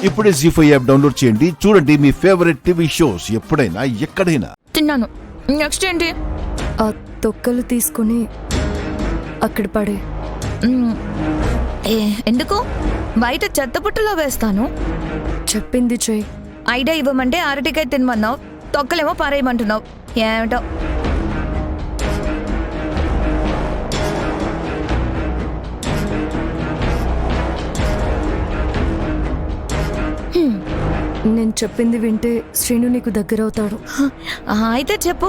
ఇప్పుడే జీ5 app download చేయండి. చూడండి మీ ఫేవరెట్ టీవీ షోస్ ఎప్పుడైనా ఎక్కడైనా. తిన్నాను. నెక్స్ట్ ఏంటి? ఆ తొక్కలు తీసుకుని అక్కడ పడే. ఎందుకు? బయట చెత్తపుట్టలో వేస్తాను. చెప్పింది చెయ్యి. ఐడియా ఇవ్వమంటే అరటికాయ తినమన్నావు, తొక్కలేమో పారేయమంటున్నావు. ఏమిటో. నేను చెప్పింది వింటే శ్రీను నీకు దగ్గరవుతాడు. అయితే చెప్పు.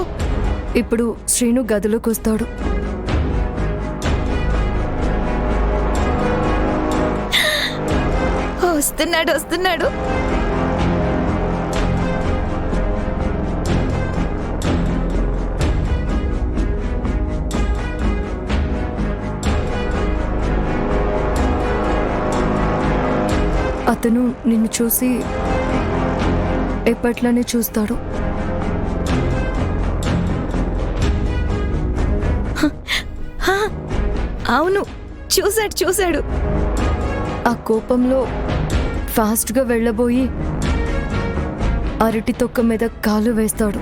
ఇప్పుడు శ్రీను గదిలోకి వస్తాడు. వస్తున్నాడు వస్తున్నాడు. అతను నిన్ను చూసి ఎప్పట్లానే చూస్తాడు. అవును, చూశాడు. ఆ కోపంలో ఫాస్ట్గా వెళ్ళబోయి అరటి తొక్క మీద కాలు వేస్తాడు.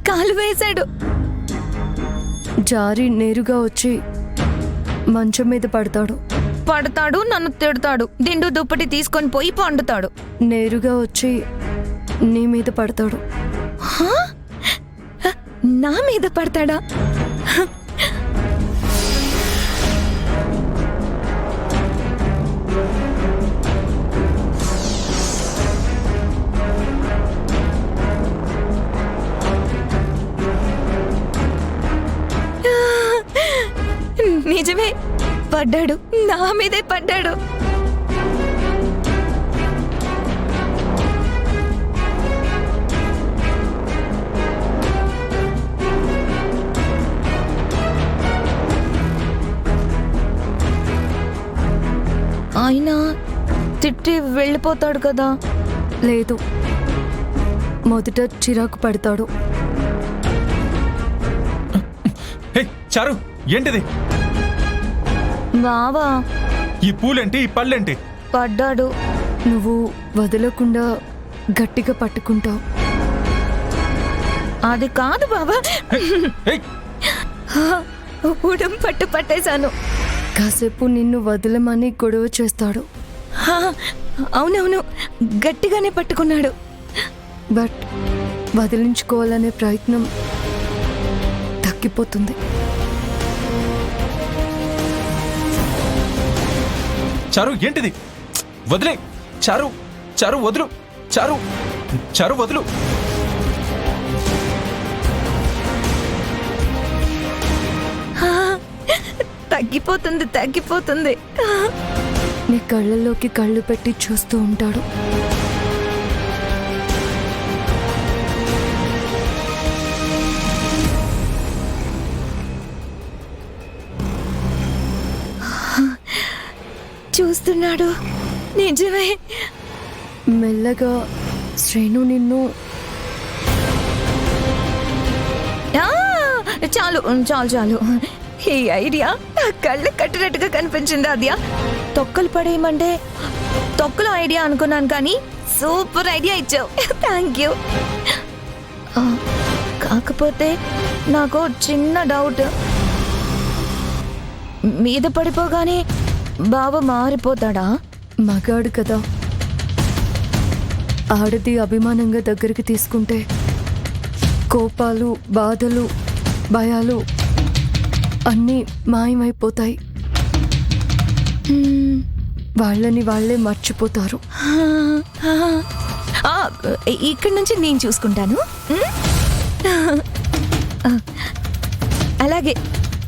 కాలు వేశాడు. జారి నేరుగా వచ్చి మంచం మీద పడతాడు. నన్ను తిడతాడు. దిండు దుప్పటి తీసుకొని పోయి పండుతాడు. నేరుగా వచ్చి నీ మీద పడతాడు. నా మీద పడతాడా? నిజమే, పడ్డాడు. నా మీదే పడ్డాడు. ఆయన తిట్టి వెళ్ళిపోతాడు కదా? లేదు, మొదట చిరాకు పడతాడు. చారు, ఏంటిది? బావా, ఈ పూలేంటి, ఈ పళ్ళేంటి? పడ్డాడు. నువ్వు వదలకుండా గట్టిగా పట్టుకుంటావు. అది కాదు బావా, ఉడం పట్టేశాను. కాసేపు నిన్ను వదలమని గొడవ చేస్తాడు. అవునవును, గట్టిగానే పట్టుకున్నాడు. బట్ వదిలించుకోవాలనే ప్రయత్నం తగ్గిపోతుంది. చారు, ఏంటిది? వదిలే చారు. వదులు చారు, వదులు. తగ్గిపోతుంది. నీ కళ్ళల్లోకి కళ్ళు పెట్టి చూస్తూ ఉంటాడు. చూస్తున్నాడు. నిజమే. మెల్లగా శ్రీను నిన్ను చాలు. ఈ ఐడియా నా కళ్ళు కట్టినట్టుగా కనిపించింది. అదియా, తొక్కలు పడేయమంటే తొక్కలు ఐడియా అనుకున్నాను, కానీ సూపర్ ఐడియా ఇచ్చావు. Thank you. కాకపోతే నాకు చిన్న డౌట్. మీద పడిపోగానే బావ మారిపోతాడా? మగాడు కదా, ఆడది అభిమానంగా దగ్గరికి తీసుకుంటే కోపాలు, బాధలు, భయాలు అన్నీ మాయమైపోతాయి. వాళ్ళని వాళ్ళే మర్చిపోతారు. ఇక్కడి నుంచి నేను చూసుకుంటాను. అలాగే,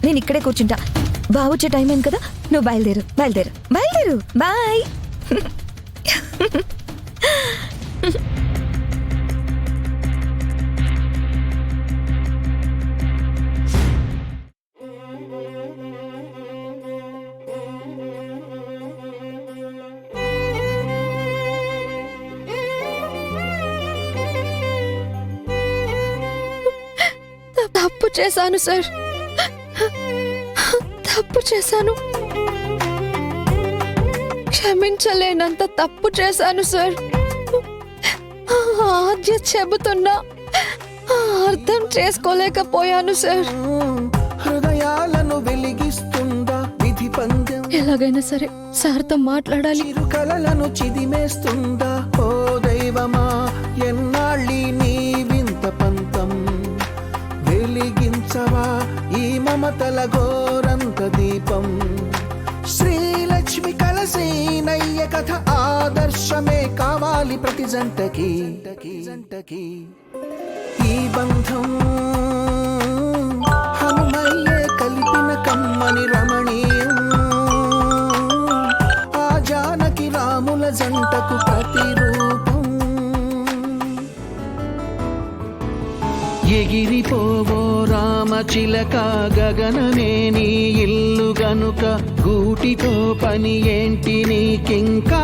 నేను ఇక్కడే కూర్చుంటా. బావొచ్చే టైం అయింది కదా, నువ్వు బయలుదేరు. బాయ్. తప్పు చేశాను సార్. తప్పు చేశాను, క్షమించలేనంత తప్పు చేశాను సార్. ఆద్య చెబుతున్నా అర్థం చేసుకోలేకపోయాను సార్. హృదయాలను వెలిగిస్తుందా విధి పందెం, ఎలాగైనా సరే సార్తో మాట్లాడాలి. చిరుకలలను చిదిమేస్తుందా ఓ దైవమా, ఎన్నాళ్ళీ నీ వింత పంతం, వెలిగించవా ఈ మమతల ఘోరంత దీపం. శ్రీలక్ష్మి కలసేనయ్య కథ ఆదర్శమే కావాలి ప్రతి జంటకి. ఈ బంధం హనుమయ్యే కలిపిన కమ్మని రమణీయం, ఆ జానకి రాముల జంటకు ప్రతిరూపం. ఎగిరిపోవో రామచిలక, గగనమే నీ ఇల్లు గనుక, గూటితో పని ఏంటి నీకింకా,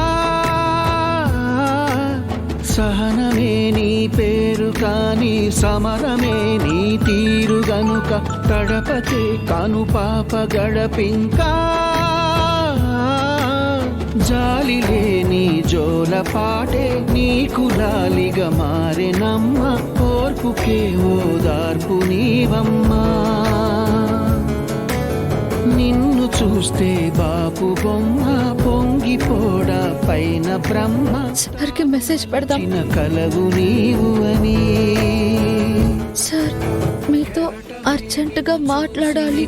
సహనమే నీ పేరు కాని సమరమే నీ తీరు గనుక, తడపతే కను పాప గడపింకా, జాలి లేని జోల పాటే నీకు లాలిగా మారెనమ్మ, ఓర్పుకే ఓదార్పు నీవమ్మా. నిన్ను చూస్తే బాపు బొమ్మ పొంగిపోడా పైన బ్రహ్మ, సార్కి మెసేజ్ పెడదాం. చిన్న కలవు నీవు అని. సార్ మీతో అర్జెంటుగా మాట్లాడాలి.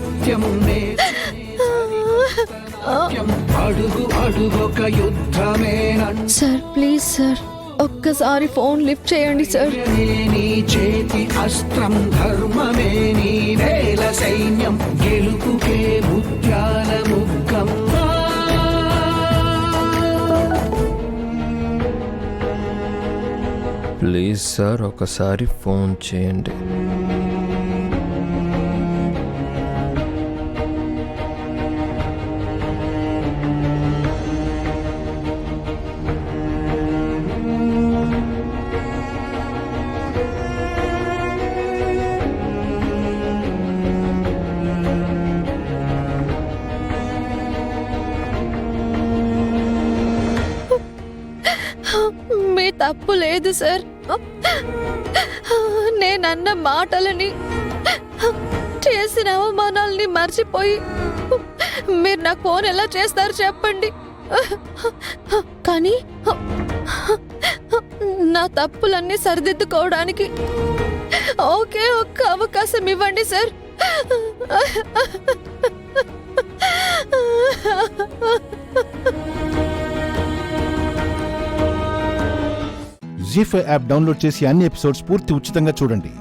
అడుగు అడుగొక యుద్ధమేనంటే సార్ ప్లీజ్ సార్, ఒక్కసారి ఫోన్ లిఫ్ట్ చేయండి సార్. నీ చేతి అస్త్రం ధర్మమే నీ వేల సైన్యం, గెలుపుకే ముత్యాల ముగ్గం. ప్లీజ్ సార్ ఒకసారి ఫోన్ చేయండి. మీ తప్పు లేదు సార్. నేనన్న మాటలని, చేసిన అవమానాలని మర్చిపోయి మీరు నాకు ఫోన్ ఎలా చేస్తారు చెప్పండి. కానీ నా తప్పులన్నీ సరిదిద్దుకోవడానికి ఒకే ఒక్క అవకాశం ఇవ్వండి సార్. జీ5 యాప్ డౌన్లోడ్ చేసి అన్ని ఎపిసోడ్స్ పూర్తి ఉచితంగా చూడండి.